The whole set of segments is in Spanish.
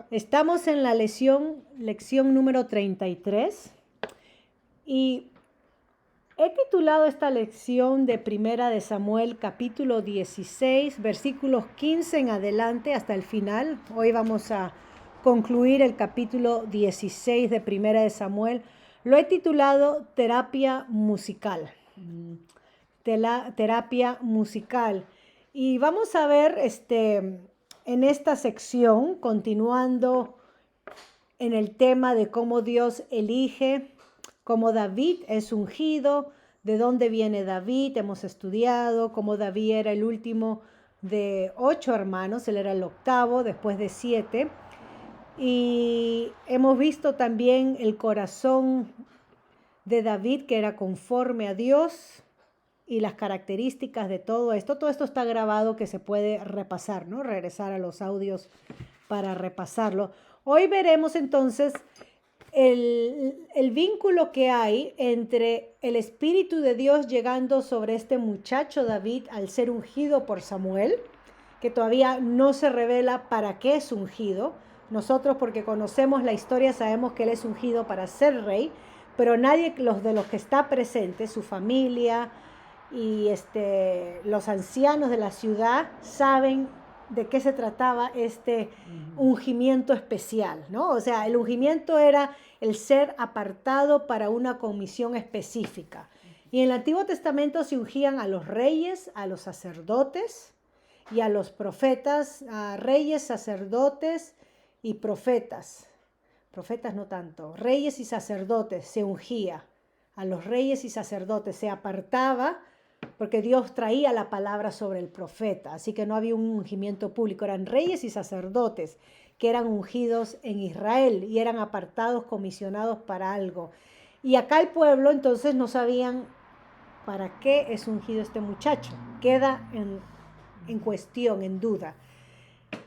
Estamos en la lección número 33 y he titulado esta lección de Primera de Samuel capítulo 16, versículos 15 en adelante hasta el final. Hoy vamos a concluir el capítulo 16 de Primera de Samuel. Lo he titulado Terapia Musical. Terapia musical. Y vamos a ver en esta sección, continuando en el tema de cómo Dios elige, cómo David es ungido, de dónde viene David, hemos estudiado cómo David era el último de 8 hermanos, él era el octavo después de 7, y hemos visto también el corazón de David que era conforme a Dios, y las características de todo esto está grabado que se puede repasar, ¿no? Regresar a los audios para repasarlo. Hoy veremos entonces el vínculo que hay entre el Espíritu de Dios llegando sobre este muchacho David al ser ungido por Samuel, que todavía no se revela para qué es ungido. Nosotros, porque conocemos la historia, sabemos que él es ungido para ser rey, pero nadie de los que está presente, su familia y los ancianos de la ciudad saben de qué se trataba este ungimiento especial, ¿no? O sea, el ungimiento era el ser apartado para una comisión específica. Y en el Antiguo Testamento se ungían a los reyes, a los sacerdotes y a los profetas, a reyes, sacerdotes y profetas. Profetas no tanto, reyes y sacerdotes se ungía. A los reyes y sacerdotes se apartaba porque Dios traía la palabra sobre el profeta, así que no había un ungimiento público, eran reyes y sacerdotes que eran ungidos en Israel y eran apartados, comisionados para algo. Y acá el pueblo entonces no sabían para qué es ungido este muchacho, queda en cuestión, en duda.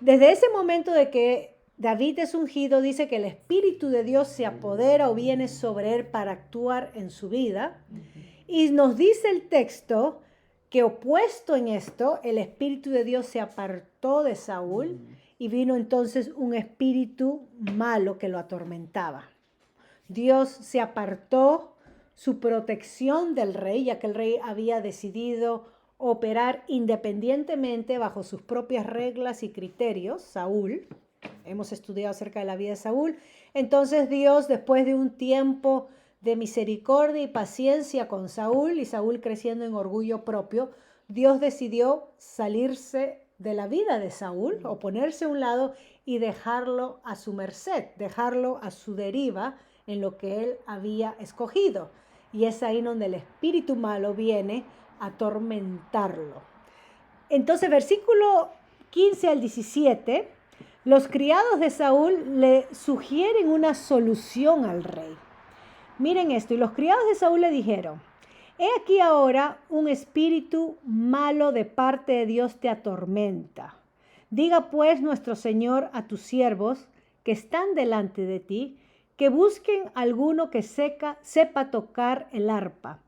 Desde ese momento de que David es ungido, dice que el Espíritu de Dios se apodera o viene sobre él para actuar en su vida. Y nos dice el texto que opuesto en esto, el Espíritu de Dios se apartó de Saúl y vino entonces un espíritu malo que lo atormentaba. Dios se apartó su protección del rey, ya que el rey había decidido operar independientemente bajo sus propias reglas y criterios, Saúl. Hemos estudiado acerca de la vida de Saúl. Entonces Dios, después de un tiempo de misericordia y paciencia con Saúl, y Saúl creciendo en orgullo propio, Dios decidió salirse de la vida de Saúl, o ponerse a un lado y dejarlo a su merced, dejarlo a su deriva en lo que él había escogido. Y es ahí donde el espíritu malo viene a atormentarlo. Entonces, versículo 15 al 17, los criados de Saúl le sugieren una solución al rey. Miren esto, y los criados de Saúl le dijeron: he aquí ahora un espíritu malo de parte de Dios te atormenta. Diga pues nuestro Señor a tus siervos que están delante de ti, que busquen alguno que sepa tocar el arpa,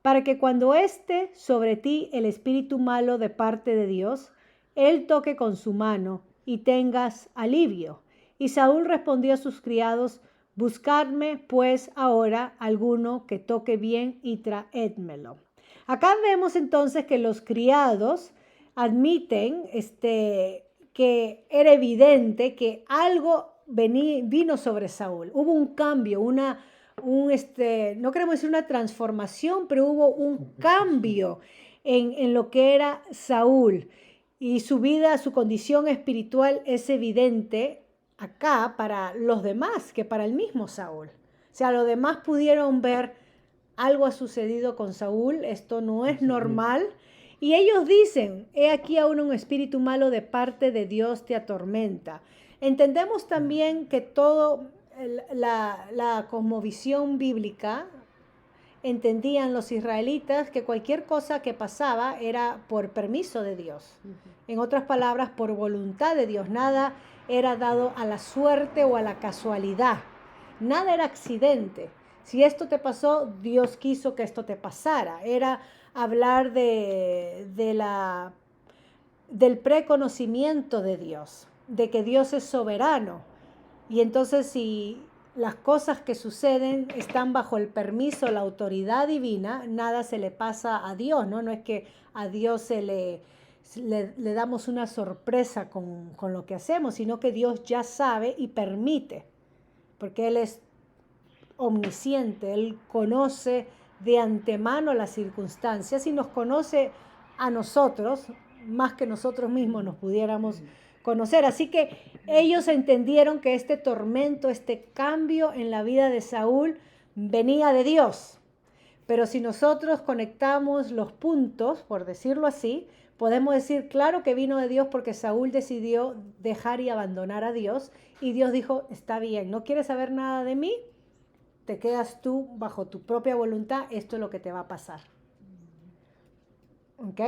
para que cuando esté sobre ti el espíritu malo de parte de Dios, él toque con su mano y tengas alivio. Y Saúl respondió a sus criados: buscadme pues ahora alguno que toque bien y traédmelo. Acá vemos entonces que los criados admiten que era evidente que algo vino sobre Saúl. Hubo un cambio, no queremos decir una transformación, pero hubo un cambio en lo que era Saúl. Y su vida, su condición espiritual es evidente acá para los demás que para el mismo Saúl. O sea, los demás pudieron ver algo ha sucedido con Saúl, esto no es normal. Y ellos dicen: he aquí aún un espíritu malo de parte de Dios te atormenta. Entendemos también que todo la cosmovisión bíblica, entendían los israelitas que cualquier cosa que pasaba era por permiso de Dios. En otras palabras, por voluntad de Dios. Nada era dado a la suerte o a la casualidad. Nada era accidente. Si esto te pasó, Dios quiso que esto te pasara. Era hablar del preconocimiento de Dios, de que Dios es soberano, Y entonces si las cosas que suceden están bajo el permiso, la autoridad divina, nada se le pasa a Dios, ¿no? No es que a Dios le damos una sorpresa con lo que hacemos, sino que Dios ya sabe y permite, porque Él es omnisciente, Él conoce de antemano las circunstancias y nos conoce a nosotros más que nosotros mismos nos pudiéramos conocer. Así que ellos entendieron que este tormento, este cambio en la vida de Saúl venía de Dios. Pero si nosotros conectamos los puntos, por decirlo así, podemos decir, claro que vino de Dios porque Saúl decidió dejar y abandonar a Dios y Dios dijo, está bien, ¿no quieres saber nada de mí? Te quedas tú bajo tu propia voluntad, esto es lo que te va a pasar. ¿Ok?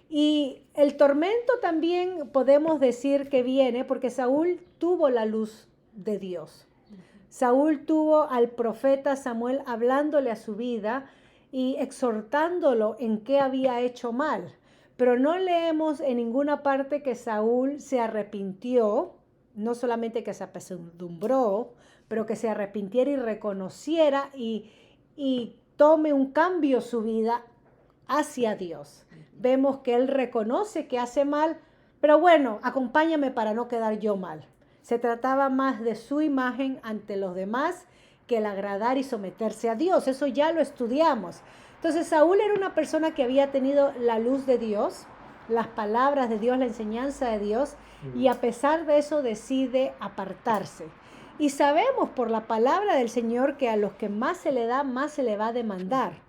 Y el tormento también podemos decir que viene porque Saúl tuvo la luz de Dios. Saúl tuvo al profeta Samuel hablándole a su vida y exhortándolo en qué había hecho mal. Pero no leemos en ninguna parte que Saúl se arrepintió, no solamente que se apesadumbró, pero que se arrepintiera y reconociera y tome un cambio su vida hacia Dios. Vemos que él reconoce que hace mal, pero bueno, acompáñame para no quedar yo mal. Se trataba más de su imagen ante los demás que el agradar y someterse a Dios. Eso ya lo estudiamos. Entonces Saúl era una persona que había tenido la luz de Dios, las palabras de Dios, la enseñanza de Dios, y a pesar de eso decide apartarse. Y sabemos por la palabra del Señor que a los que más se le da, más se le va a demandar.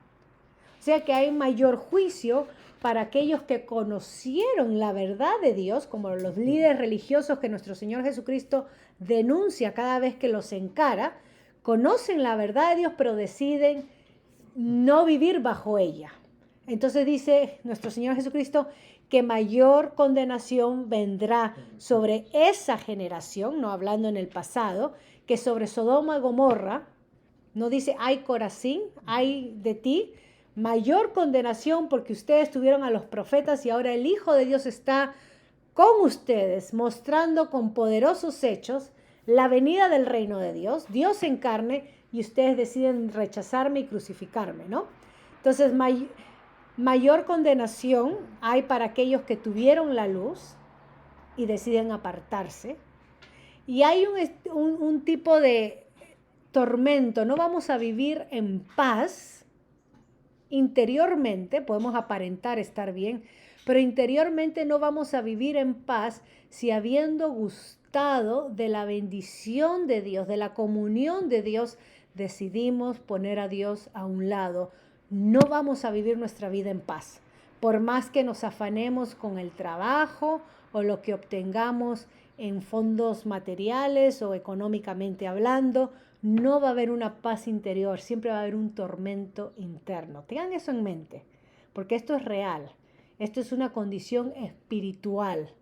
O sea que hay mayor juicio para aquellos que conocieron la verdad de Dios, como los líderes religiosos que nuestro Señor Jesucristo denuncia cada vez que los encara, conocen la verdad de Dios, pero deciden no vivir bajo ella. Entonces dice nuestro Señor Jesucristo que mayor condenación vendrá sobre esa generación, no hablando en el pasado, que sobre Sodoma y Gomorra. No dice, ay Corazín, ay de ti, mayor condenación porque ustedes tuvieron a los profetas y ahora el Hijo de Dios está con ustedes, mostrando con poderosos hechos la venida del reino de Dios, Dios en carne, y ustedes deciden rechazarme y crucificarme, ¿no? Entonces, mayor condenación hay para aquellos que tuvieron la luz y deciden apartarse. Y hay un tipo de tormento, no vamos a vivir en paz interiormente, podemos aparentar estar bien, pero interiormente no vamos a vivir en paz si habiendo gustado de la bendición de Dios, de la comunión de Dios, decidimos poner a Dios a un lado. No vamos a vivir nuestra vida en paz, por más que nos afanemos con el trabajo o lo que obtengamos en fondos materiales o económicamente hablando, no va a haber una paz interior, siempre va a haber un tormento interno. Tengan eso en mente, porque esto es real. Esto es una condición espiritual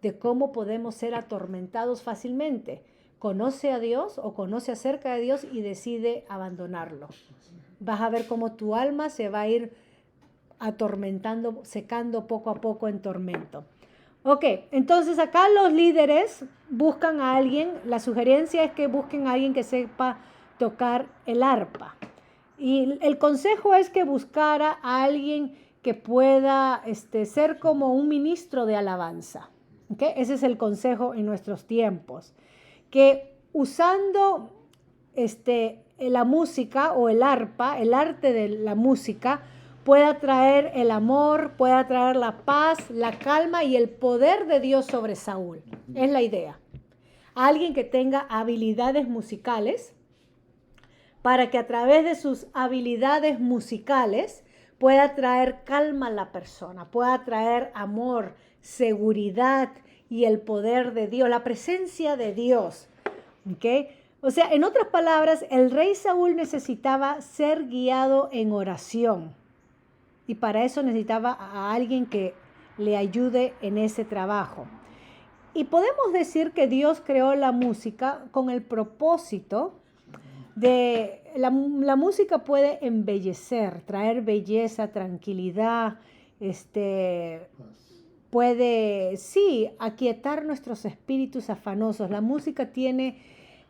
de cómo podemos ser atormentados fácilmente. Conoce a Dios o conoce acerca de Dios y decide abandonarlo. Vas a ver cómo tu alma se va a ir atormentando, secando poco a poco en tormento. Ok, entonces acá los líderes buscan a alguien, la sugerencia es que busquen a alguien que sepa tocar el arpa. Y el consejo es que buscara a alguien que pueda ser como un ministro de alabanza. ¿Okay? Ese es el consejo en nuestros tiempos. Que usando la música o el arpa, el arte de la música, pueda traer el amor, pueda traer la paz, la calma y el poder de Dios sobre Saúl. Es la idea. Alguien que tenga habilidades musicales para que a través de sus habilidades musicales pueda traer calma a la persona, pueda traer amor, seguridad y el poder de Dios, la presencia de Dios. ¿Okay? O sea, en otras palabras, el rey Saúl necesitaba ser guiado en oración. Y para eso necesitaba a alguien que le ayude en ese trabajo. Y podemos decir que Dios creó la música con el propósito de... La música puede embellecer, traer belleza, tranquilidad, puede, sí, aquietar nuestros espíritus afanosos. La música tiene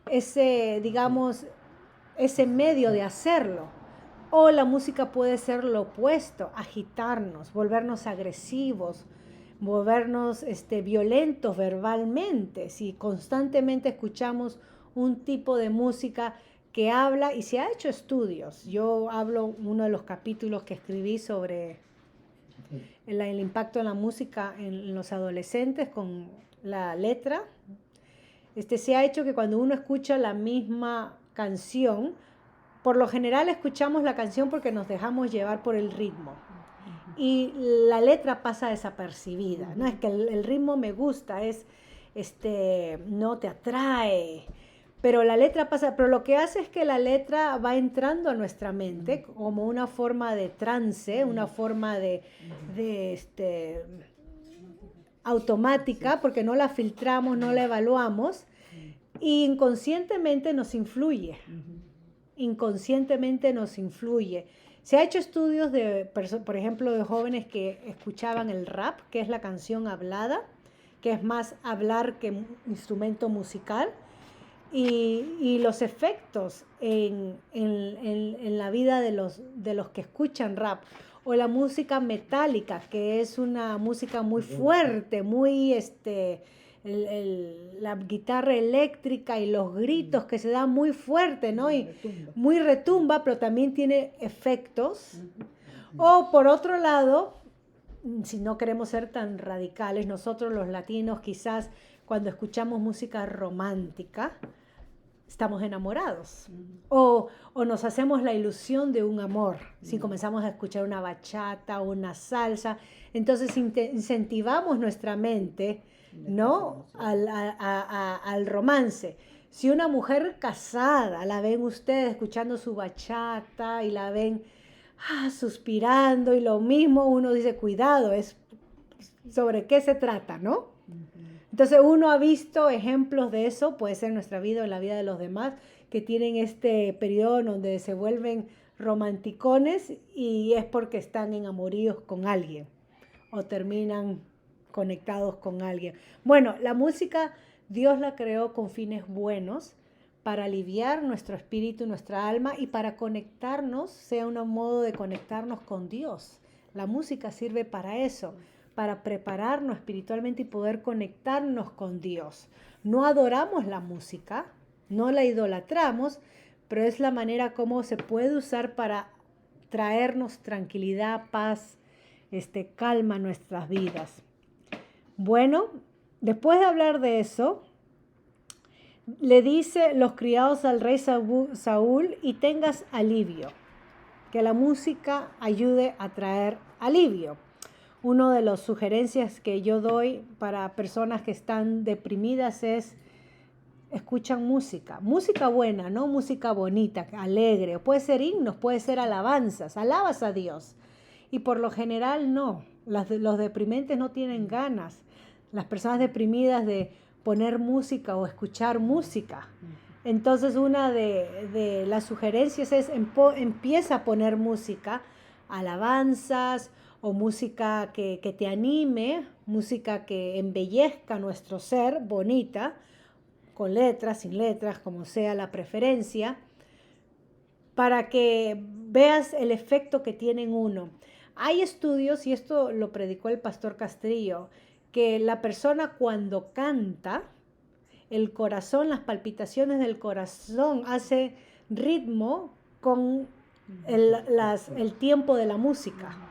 digamos, ese medio de hacerlo. O la música puede ser lo opuesto, agitarnos, volvernos agresivos, volvernos violentos verbalmente. Si constantemente escuchamos un tipo de música que habla, y se ha hecho estudios. Yo hablo uno de los capítulos que escribí sobre el impacto de la música en los adolescentes con la letra. Se ha hecho que cuando uno escucha la misma canción, por lo general escuchamos la canción porque nos dejamos llevar por el ritmo. Y la letra pasa desapercibida. No es que el ritmo me gusta, no te atrae. Pero la letra pasa, pero lo que hace es que la letra va entrando a nuestra mente como una forma de trance, una forma de automática, porque no la filtramos, no la evaluamos, y inconscientemente nos influye. Inconscientemente nos influye. Se ha hecho estudios por ejemplo, de jóvenes que escuchaban el rap, que es la canción hablada, que es más hablar que instrumento musical, y los efectos en la vida de los que escuchan rap, o la música metálica, que es una música muy fuerte, muy la guitarra eléctrica y los gritos que se dan muy fuerte, ¿no? Y muy retumba, pero también tiene efectos. O por otro lado, si no queremos ser tan radicales, nosotros los latinos quizás cuando escuchamos música romántica, estamos enamorados. O nos hacemos la ilusión de un amor. Si comenzamos a escuchar una bachata o una salsa, entonces incentivamos nuestra mente, ¿no? al romance. Si una mujer casada, la ven ustedes escuchando su bachata y la ven suspirando, y lo mismo uno dice, cuidado, es sobre qué se trata, ¿no? Entonces uno ha visto ejemplos de eso, puede ser en nuestra vida o en la vida de los demás, que tienen este periodo donde se vuelven romanticones y es porque están enamorados con alguien o terminan conectados con alguien. Bueno, la música Dios la creó con fines buenos para aliviar nuestro espíritu, nuestra alma, y para conectarnos, sea un modo de conectarnos con Dios. La música sirve para eso, para prepararnos espiritualmente y poder conectarnos con Dios. No adoramos la música, no la idolatramos, pero es la manera como se puede usar para traernos tranquilidad, paz, calma a nuestras vidas. Bueno, después de hablar de eso, le dice los criados al rey Saúl, y tengas alivio, que la música ayude a traer alivio. Una de las sugerencias que yo doy para personas que están deprimidas es, escuchan música buena, no música bonita, alegre, puede ser himnos, puede ser alabanzas, alabas a Dios. Y por lo general no, los deprimentes no tienen ganas, las personas deprimidas, de poner música o escuchar música. Entonces una de las sugerencias es empieza a poner música, alabanzas, o música que te anime, música que embellezca nuestro ser, bonita, con letras, sin letras, como sea la preferencia, para que veas el efecto que tiene en uno. Hay estudios, y esto lo predicó el pastor Castrillo, que la persona cuando canta, el corazón, las palpitaciones del corazón hace ritmo con el tiempo de la música.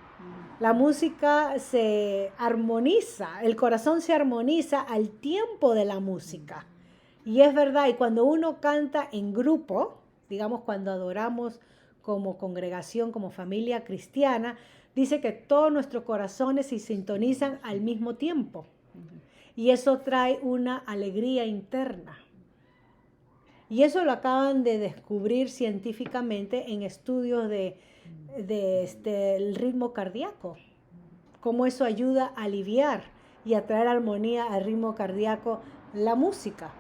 La música se armoniza, el corazón se armoniza al tiempo de la música. Y es verdad, y cuando uno canta en grupo, digamos cuando adoramos como congregación, como familia cristiana, dice que todos nuestros corazones se sintonizan al mismo tiempo. Y eso trae una alegría interna. Y eso lo acaban de descubrir científicamente en estudios el ritmo cardíaco, cómo eso ayuda a aliviar y a traer armonía al ritmo cardíaco la música,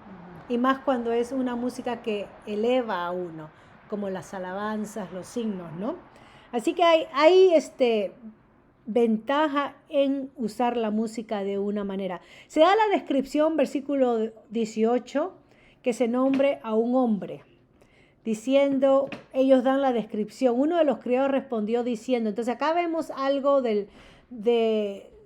y más cuando es una música que eleva a uno, como las alabanzas, los himnos, ¿no? Así que hay ventaja en usar la música de una manera. Se da la descripción, versículo 18, que se nombre a un hombre, diciendo, ellos dan la descripción. Uno de los criados respondió diciendo, entonces acá vemos algo de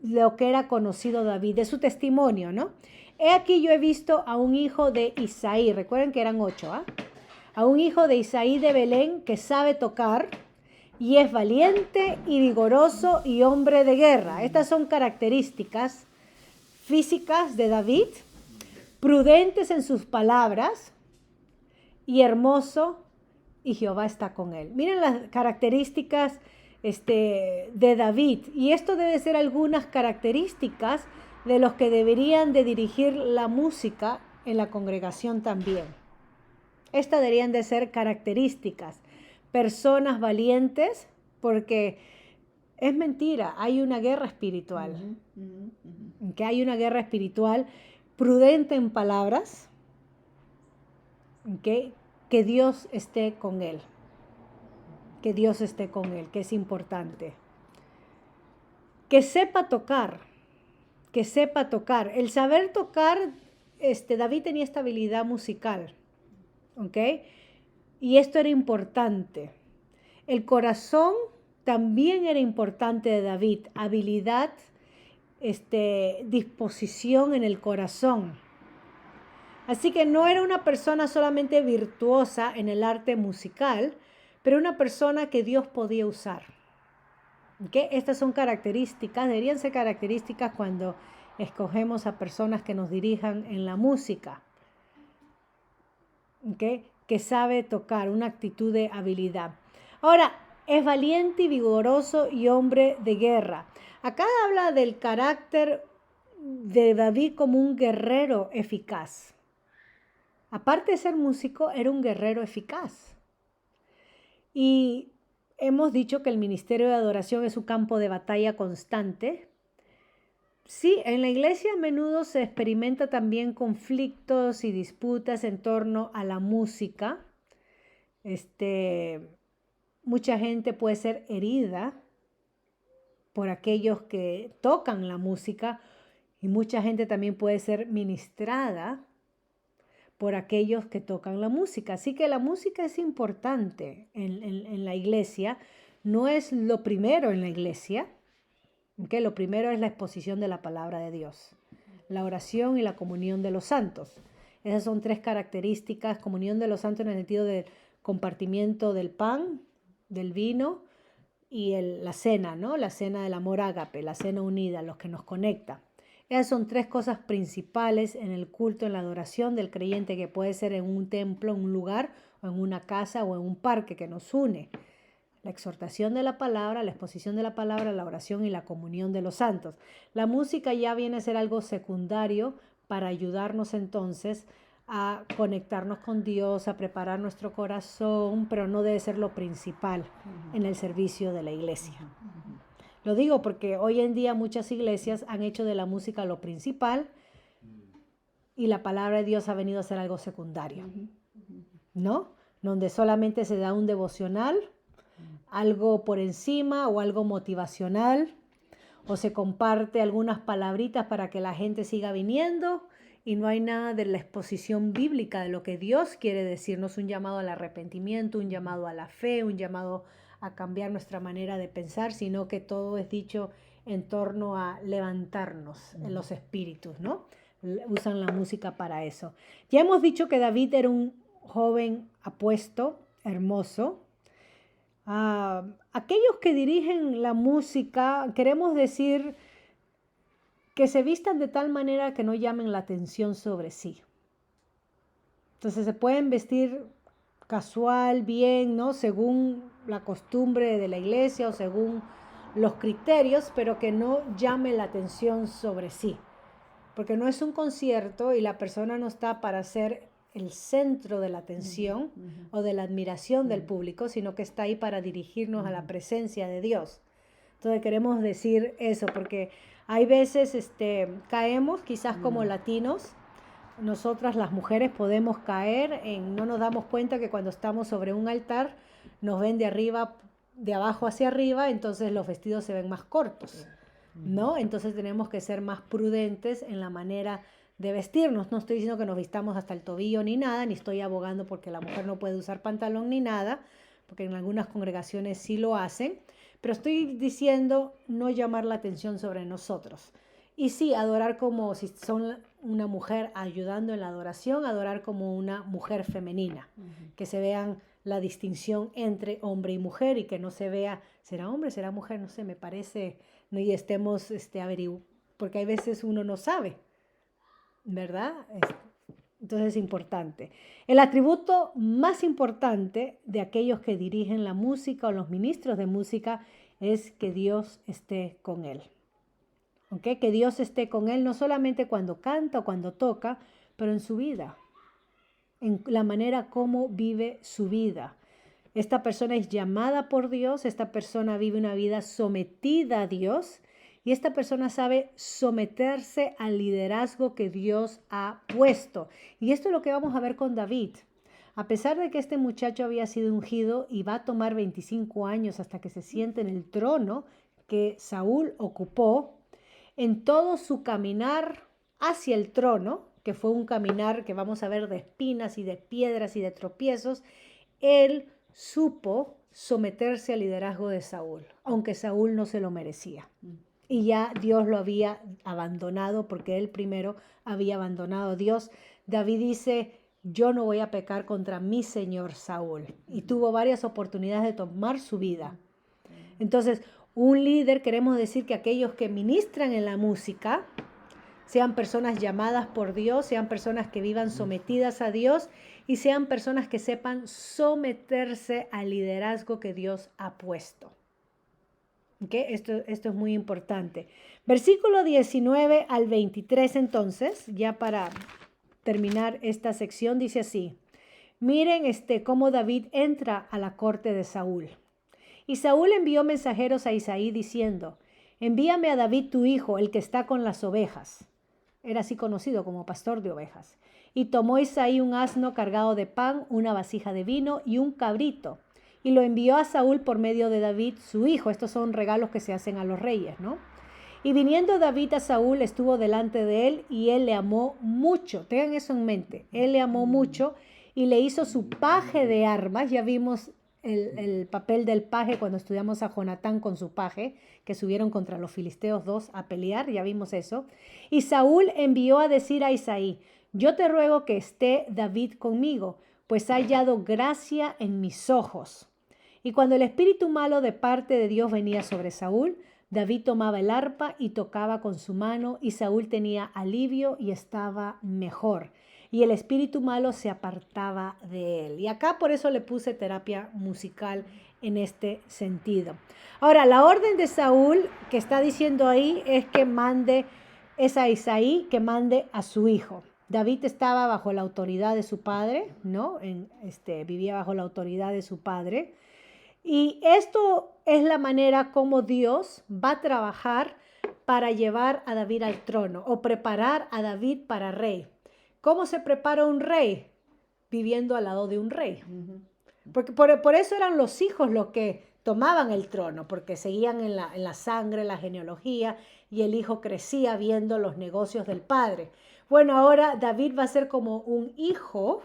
lo que era conocido David, de su testimonio, ¿no? He aquí yo he visto a un hijo de Isaí, recuerden que eran 8, ¿ah? A un hijo de Isaí de Belén que sabe tocar y es valiente y vigoroso y hombre de guerra. Estas son características físicas de David, prudentes en sus palabras y hermoso, y Jehová está con él. Miren las características de David, y esto debe ser algunas características de los que deberían de dirigir la música en la congregación también. Estas deberían de ser características. Personas valientes, porque es mentira, hay una guerra espiritual. Que hay una guerra espiritual, prudente en palabras, que Dios esté con él. Que Dios esté con él, que es importante. Que sepa tocar. Que sepa tocar. El saber tocar, David tenía esta habilidad musical. ¿Ok? Y esto era importante. El corazón también era importante de David. Habilidad, disposición en el corazón. Así que no era una persona solamente virtuosa en el arte musical, pero una persona que Dios podía usar. ¿Okay? Estas son características, deberían ser características cuando escogemos a personas que nos dirijan en la música. ¿Okay? Que sabe tocar, una actitud de habilidad. Ahora, es valiente y vigoroso y hombre de guerra. Acá habla del carácter de David como un guerrero eficaz. Aparte de ser músico, era un guerrero eficaz. Y hemos dicho que el ministerio de adoración es un campo de batalla constante. Sí, en la iglesia a menudo se experimenta también conflictos y disputas en torno a la música. Mucha gente puede ser herida por aquellos que tocan la música y mucha gente también puede ser ministrada por aquellos que tocan la música. Así que la música es importante en la iglesia. No es lo primero en la iglesia. ¿Okay? Lo primero es la exposición de la palabra de Dios, la oración y la comunión de los santos. Esas son 3 características. Comunión de los santos en el sentido del compartimiento del pan, del vino y la cena, ¿no? La cena del amor ágape, la cena unida, los que nos conecta. Esas son 3 cosas principales en el culto, en la adoración del creyente, que puede ser en un templo, en un lugar, o en una casa, o en un parque, que nos une. La exhortación de la palabra, la exposición de la palabra, la oración y la comunión de los santos. La música ya viene a ser algo secundario para ayudarnos entonces a conectarnos con Dios, a preparar nuestro corazón, pero no debe ser lo principal en el servicio de la iglesia. Lo digo porque hoy en día muchas iglesias han hecho de la música lo principal y la palabra de Dios ha venido a ser algo secundario, ¿no? Donde solamente se da un devocional, algo por encima o algo motivacional, o se comparte algunas palabritas para que la gente siga viniendo y no hay nada de la exposición bíblica de lo que Dios quiere decirnos, un llamado al arrepentimiento, un llamado a la fe, un llamado a cambiar nuestra manera de pensar, sino que todo es dicho en torno a levantarnos en los espíritus, ¿no? Usan la música para eso. Ya hemos dicho que David era un joven apuesto, hermoso. Aquellos que dirigen la música, queremos decir que se vistan de tal manera que no llamen la atención sobre sí. Entonces se pueden vestir casual, bien, ¿no? Según la costumbre de la iglesia o según los criterios, pero que no llame la atención sobre sí. Porque no es un concierto y la persona no está para ser el centro de la atención o de la admiración del público, sino que está ahí para dirigirnos a la presencia de Dios. Entonces queremos decir eso, porque hay veces caemos, quizás como latinos, nosotras las mujeres podemos caer no nos damos cuenta que cuando estamos sobre un altar nos ven de abajo hacia arriba, entonces los vestidos se ven más cortos, ¿no? Entonces tenemos que ser más prudentes en la manera de vestirnos. No estoy diciendo que nos vistamos hasta el tobillo ni nada, ni estoy abogando porque la mujer no puede usar pantalón ni nada, porque en algunas congregaciones sí lo hacen, pero estoy diciendo no llamar la atención sobre nosotros. Y sí, adorar como si son una mujer ayudando en la adoración, adorar como una mujer femenina, que se vean la distinción entre hombre y mujer y que no se vea, ¿será hombre, será mujer? No sé, me parece, no, y estemos porque hay veces uno no sabe, ¿verdad? Entonces es importante. El atributo más importante de aquellos que dirigen la música o los ministros de música es que Dios esté con él. ¿Okay? Que Dios esté con él no solamente cuando canta o cuando toca, pero en su vida, en la manera como vive su vida. Esta persona es llamada por Dios, esta persona vive una vida sometida a Dios y esta persona sabe someterse al liderazgo que Dios ha puesto. Y esto es lo que vamos a ver con David. A pesar de que este muchacho había sido ungido y va a tomar 25 años hasta que se siente en el trono que Saúl ocupó, en todo su caminar hacia el trono, que fue un caminar que vamos a ver de espinas y de piedras y de tropiezos, él supo someterse al liderazgo de Saúl, aunque Saúl no se lo merecía. Y ya Dios lo había abandonado porque él primero había abandonado a Dios. David dice, yo no voy a pecar contra mi señor Saúl. Y tuvo varias oportunidades de tomar su vida. Entonces, un líder, queremos decir que aquellos que ministran en la música, sean personas llamadas por Dios, sean personas que vivan sometidas a Dios y sean personas que sepan someterse al liderazgo que Dios ha puesto. ¿Okay? Esto es muy importante. Versículo 19 al 23 entonces, ya para terminar esta sección, dice así. Miren cómo David entra a la corte de Saúl. Y Saúl envió mensajeros a Isaí diciendo, envíame a David tu hijo, el que está con las ovejas. Era así conocido como pastor de ovejas. Y tomó Isaí un asno cargado de pan, una vasija de vino y un cabrito. Y lo envió a Saúl por medio de David, su hijo. Estos son regalos que se hacen a los reyes, ¿no? Y viniendo David a Saúl, estuvo delante de él y él le amó mucho. Tengan eso en mente. Él le amó mucho y le hizo su paje de armas. Ya vimos el papel del paje cuando estudiamos a Jonatán con su paje, que subieron contra los filisteos 2 a pelear, ya vimos eso. Y Saúl envió a decir a Isaí, yo te ruego que esté David conmigo, pues ha hallado gracia en mis ojos. Y cuando el espíritu malo de parte de Dios venía sobre Saúl, David tomaba el arpa y tocaba con su mano, y Saúl tenía alivio y estaba mejor. Y el espíritu malo se apartaba de él. Y acá por eso le puse terapia musical en este sentido. Ahora, la orden de Saúl que está diciendo ahí es a Isaí que mande a su hijo. David estaba bajo la autoridad de su padre, ¿no? Vivía bajo la autoridad de su padre. Y esto es la manera como Dios va a trabajar para llevar a David al trono o preparar a David para rey. ¿Cómo se prepara un rey? Viviendo al lado de un rey. Porque por eso eran los hijos los que tomaban el trono, porque seguían en la sangre, la genealogía, y el hijo crecía viendo los negocios del padre. Bueno, ahora David va a ser como un hijo,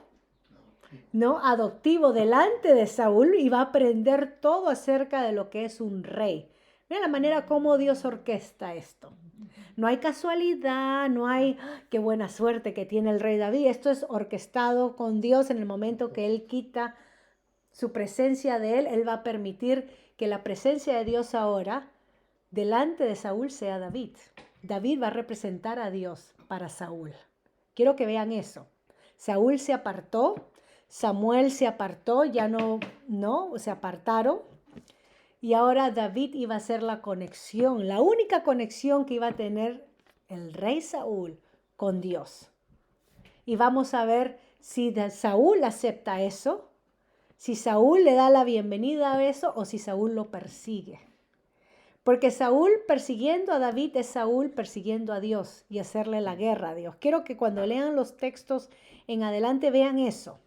¿no? Adoptivo delante de Saúl y va a aprender todo acerca de lo que es un rey. Mira la manera como Dios orquesta esto. No hay casualidad, no hay qué buena suerte que tiene el rey David. Esto es orquestado con Dios en el momento que Él quita su presencia de Él. Él va a permitir que la presencia de Dios ahora delante de Saúl sea David. David va a representar a Dios para Saúl. Quiero que vean eso. Saúl se apartó, Samuel se apartó, ya no, se apartaron. Y ahora David iba a ser la conexión, la única conexión que iba a tener el rey Saúl con Dios. Y vamos a ver si Saúl acepta eso, si Saúl le da la bienvenida a eso o si Saúl lo persigue. Porque Saúl persiguiendo a David es Saúl persiguiendo a Dios y hacerle la guerra a Dios. Quiero que cuando lean los textos en adelante vean eso.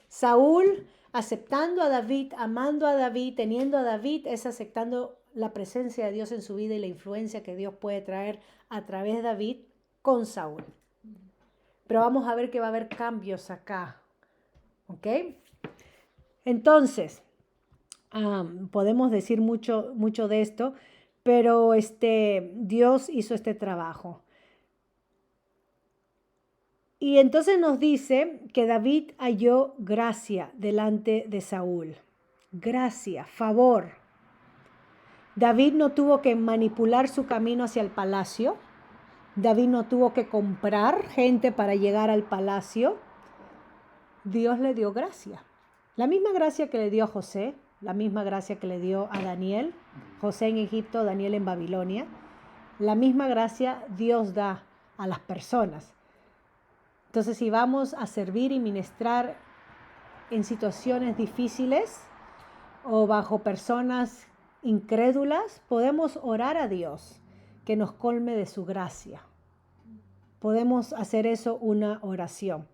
Saúl aceptando a David, amando a David, teniendo a David, es aceptando la presencia de Dios en su vida y la influencia que Dios puede traer a través de David con Saúl. Pero vamos a ver que va a haber cambios acá. ¿Ok? Entonces, podemos decir mucho de esto, pero Dios hizo este trabajo. Y entonces nos dice que David halló gracia delante de Saúl. Gracia, favor. David no tuvo que manipular su camino hacia el palacio. David no tuvo que comprar gente para llegar al palacio. Dios le dio gracia. La misma gracia que le dio a José, la misma gracia que le dio a Daniel, José en Egipto, Daniel en Babilonia. La misma gracia Dios da a las personas. Entonces, si vamos a servir y ministrar en situaciones difíciles o bajo personas incrédulas, podemos orar a Dios que nos colme de su gracia. Podemos hacer eso una oración.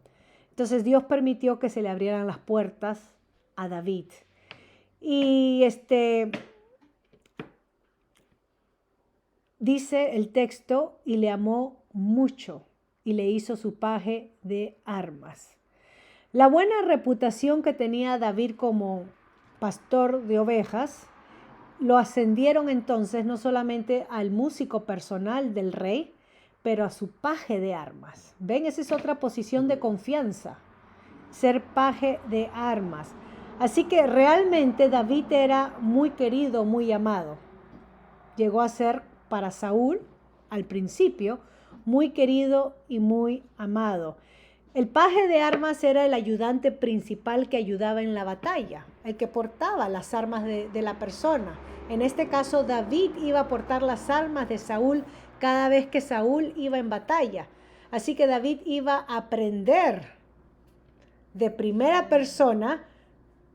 Entonces, Dios permitió que se le abrieran las puertas a David. Y dice el texto, y le amó mucho y le hizo su paje de armas. La buena reputación que tenía David como pastor de ovejas lo ascendieron entonces no solamente al músico personal del rey, pero a su paje de armas. ¿Ven? Esa es otra posición de confianza, ser paje de armas. Así que realmente David era muy querido, muy amado. Llegó a ser para Saúl, al principio, muy querido y muy amado. El paje de armas era el ayudante principal que ayudaba en la batalla, el que portaba las armas de la persona. En este caso, David iba a portar las armas de Saúl cada vez que Saúl iba en batalla. Así que David iba a aprender de primera persona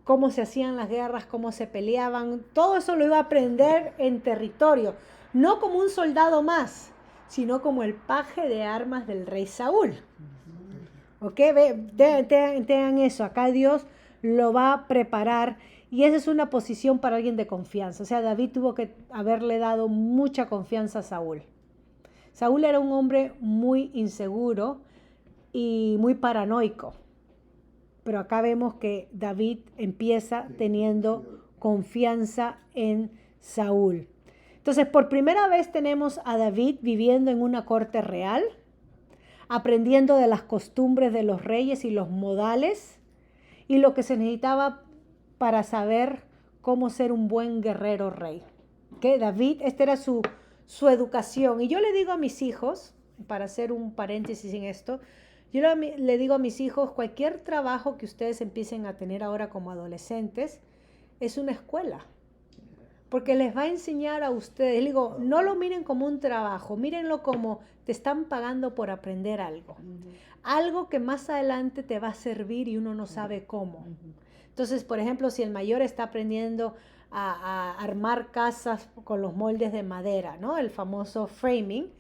cómo se hacían las guerras, cómo se peleaban. Todo eso lo iba a aprender en territorio, no como un soldado más, sino como el paje de armas del rey Saúl. ¿Ok? Tengan eso. Acá Dios lo va a preparar y esa es una posición para alguien de confianza. O sea, David tuvo que haberle dado mucha confianza a Saúl. Saúl era un hombre muy inseguro y muy paranoico. Pero acá vemos que David empieza teniendo confianza en Saúl. Entonces, por primera vez tenemos a David viviendo en una corte real, aprendiendo de las costumbres de los reyes y los modales y lo que se necesitaba para saber cómo ser un buen guerrero rey. ¿Okay? David, esta era su educación. Y yo le digo a mis hijos, para hacer un paréntesis en esto, yo le digo a mis hijos, cualquier trabajo que ustedes empiecen a tener ahora como adolescentes es una escuela. Porque les va a enseñar a ustedes, les digo, no lo miren como un trabajo, mírenlo como te están pagando por aprender algo. Algo que más adelante te va a servir y uno no sabe cómo. Entonces, por ejemplo, si el mayor está aprendiendo a armar casas con los moldes de madera, ¿no? El famoso framing,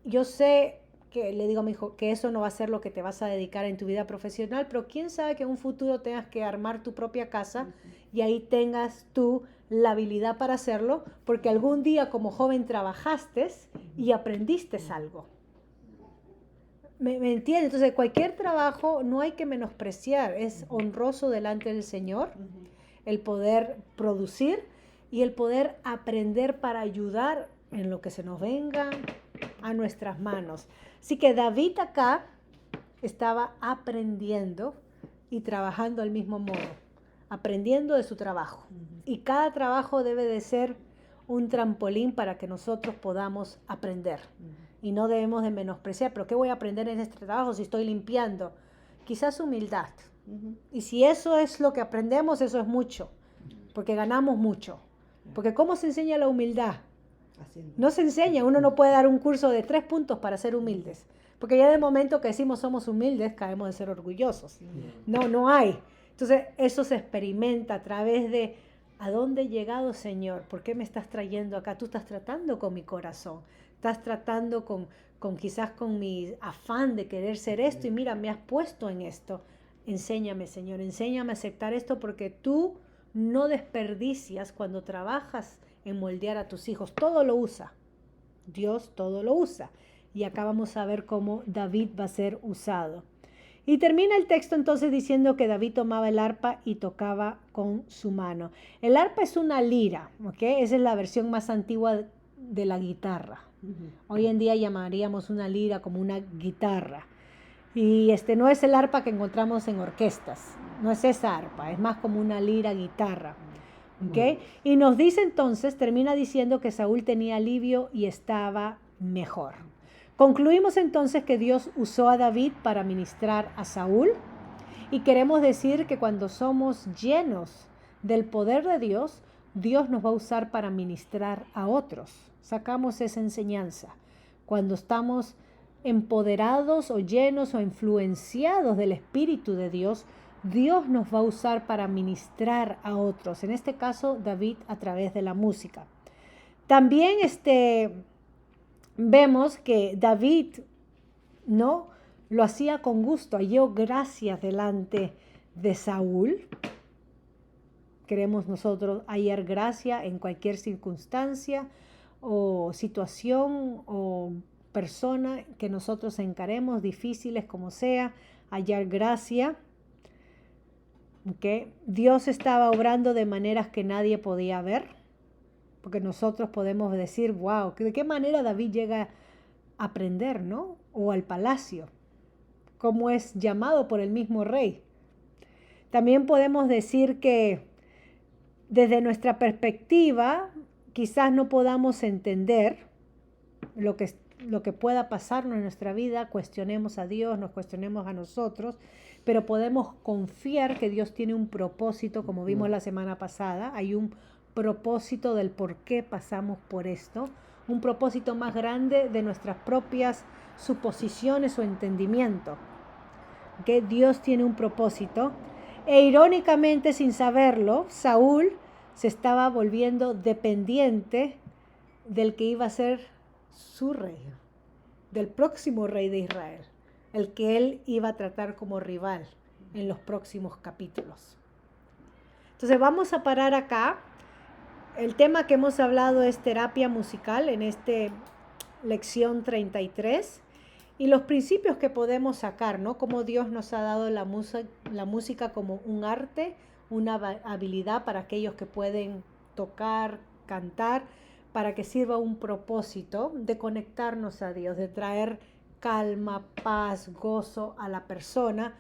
yo sé que le digo a mi hijo que eso no va a ser lo que te vas a dedicar en tu vida profesional, pero quién sabe que en un futuro tengas que armar tu propia casa y ahí tengas tú la habilidad para hacerlo, porque algún día como joven trabajaste y aprendiste algo. ¿Me entiendes? Entonces, cualquier trabajo no hay que menospreciar, es honroso delante del Señor el poder producir y el poder aprender para ayudar en lo que se nos venga a nuestras manos. Así que David acá estaba aprendiendo y trabajando al mismo modo, aprendiendo de su trabajo. Y cada trabajo debe de ser un trampolín para que nosotros podamos aprender. Y no debemos de menospreciar, pero ¿qué voy a aprender en este trabajo si estoy limpiando? Quizás humildad. Y si eso es lo que aprendemos, eso es mucho, porque ganamos mucho. Porque ¿cómo se enseña la humildad? No se enseña, uno no puede dar un curso de 3 puntos para ser humildes, porque ya de momento que decimos somos humildes, caemos de ser orgullosos. No hay. Entonces eso se experimenta a través de ¿a dónde he llegado, Señor? ¿Por qué me estás trayendo acá? Tú estás tratando con mi corazón, estás tratando quizás con mi afán de querer ser esto y mira, me has puesto en esto. Enséñame, Señor, enséñame a aceptar esto porque tú no desperdicias cuando trabajas en moldear a tus hijos. Todo lo usa. Dios todo lo usa. y acá vamos a ver cómo David va a ser usado. Y termina el texto entonces diciendo que David tomaba el arpa y tocaba con su mano. El arpa es una lira, ¿ok? Esa es la versión más antigua de la guitarra. Hoy en día llamaríamos una lira como una guitarra. Y no es el arpa que encontramos en orquestas, no es esa arpa, es más como una lira guitarra. ¿Okay? Y nos dice entonces, termina diciendo que Saúl tenía alivio y estaba mejor. Concluimos entonces que Dios usó a David para ministrar a Saúl y queremos decir que cuando somos llenos del poder de Dios, Dios nos va a usar para ministrar a otros. Sacamos esa enseñanza. Cuando estamos empoderados o llenos o influenciados del Espíritu de Dios, Dios nos va a usar para ministrar a otros. En este caso, David a través de la música. También vemos que David, ¿no?, lo hacía con gusto, halló gracias delante de Saúl. Queremos nosotros hallar gracia en cualquier circunstancia o situación o persona que nosotros encaremos, difíciles como sea, hallar gracia. ¿Okay? Dios estaba obrando de maneras que nadie podía ver, porque nosotros podemos decir, wow, ¿de qué manera David llega a aprender, ¿no? O al palacio, cómo es llamado por el mismo rey. También podemos decir que desde nuestra perspectiva quizás no podamos entender lo que pueda pasarnos en nuestra vida, cuestionemos a Dios, nos cuestionemos a nosotros, pero podemos confiar que Dios tiene un propósito, como vimos la semana pasada, hay un propósito del por qué pasamos por esto, un propósito más grande de nuestras propias suposiciones o entendimiento, que Dios tiene un propósito. E irónicamente, sin saberlo, Saúl se estaba volviendo dependiente del que iba a ser su rey, del próximo rey de Israel, el que él iba a tratar como rival en los próximos capítulos. Entonces vamos a parar acá. El tema que hemos hablado es terapia musical en lección 33 y los principios que podemos sacar, ¿no? Cómo Dios nos ha dado la música como un arte, una habilidad para aquellos que pueden tocar, cantar, para que sirva un propósito de conectarnos a Dios, de traer calma, paz, gozo a la persona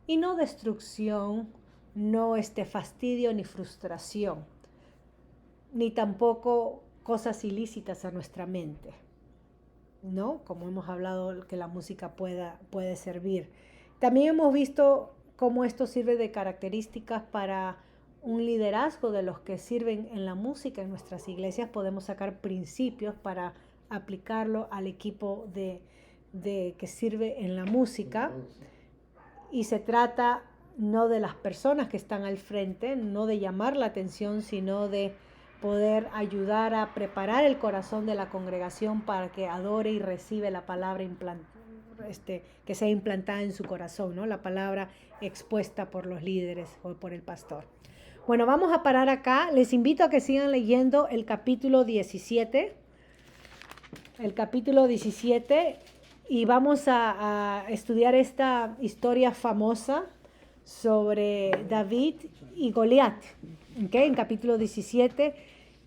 y no destrucción, no fastidio ni frustración, ni tampoco cosas ilícitas a nuestra mente, ¿no? Como hemos hablado que la música puede servir. También hemos visto cómo esto sirve de características para un liderazgo de los que sirven en la música en nuestras iglesias. Podemos sacar principios para aplicarlo al equipo que sirve en la música. Y se trata no de las personas que están al frente, no de llamar la atención, sino de poder ayudar a preparar el corazón de la congregación para que adore y reciba la palabra que sea implantada en su corazón, ¿no? La palabra expuesta por los líderes o por el pastor. Bueno, vamos a parar acá. Les invito a que sigan leyendo el capítulo 17. El capítulo 17 y vamos a estudiar esta historia famosa sobre David y Goliat, ¿okay? En capítulo 17,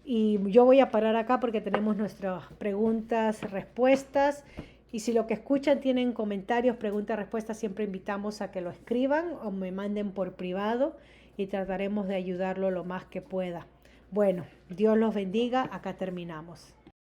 y yo voy a parar acá porque tenemos nuestras preguntas, respuestas, y si lo que escuchan tienen comentarios, preguntas, respuestas, siempre invitamos a que lo escriban o me manden por privado y trataremos de ayudarlo lo más que pueda. Bueno, Dios los bendiga, acá terminamos.